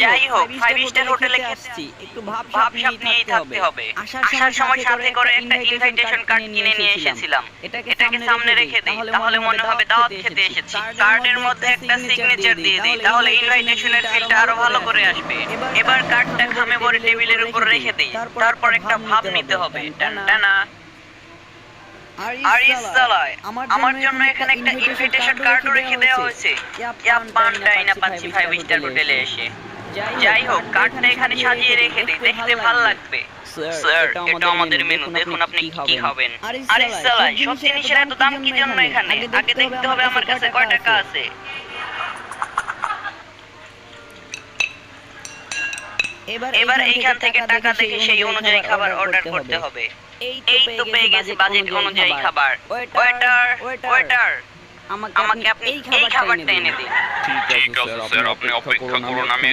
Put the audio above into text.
যাই হোক 5 স্টার হোটেলে খেতে একটু ভাবসাব নিয়েই থাকতে হবে। আসার সময় সাথে করে একটা ইনভাইটেশন কার্ড কিনে নিয়ে এসেছিলাম। এটাকে সামনে রেখে দেই, তাহলে মনে হবে দাওয়াত খেতে এসেছি। কার্ডের মধ্যে একটা সিগনেচার দিয়ে দেই, তাহলে ইনভাইটেশনের ফিলটা আরো ভালো করে আসবে। এবার কার্ডটা খামে ভরে টেবিলের উপর রেখে দেই, তারপর একটা ভাব নিতে হবে। টানটানা। আরিস সালায়, আমার জন্য এখানে একটা ইনভিটেশন কার্ডও রেখে দেওয়া হয়েছে। ইয়া পান্ডাই না পাচ্ছি 5 স্টার হোটেলে এসে। যাই হোক, কার্ডটা এখানে সাজিয়ে রেখে দিই, দেখতে ভালো লাগবে। স্যার, এটা আমাদের মেনু, দেখুন আপনি কি খাবেন। আরিস সালায়, সব জিনিসের এত দাম কি জন্য এখানে? আগে দেখতে হবে আমার কাছে কয় টাকা আছে। এবার এইখান থেকে টাকা দেখে সেই অনুযায়ী খাবার অর্ডার করতে হবে। এই তো পেয়ে গেছি বাজেট অনুযায়ী খাবার। ওয়েটার, আমাকে আপনি এই খাবারটা এনে দিন। ঠিক আছে স্যার, আপনি অপেক্ষা করুন, আমি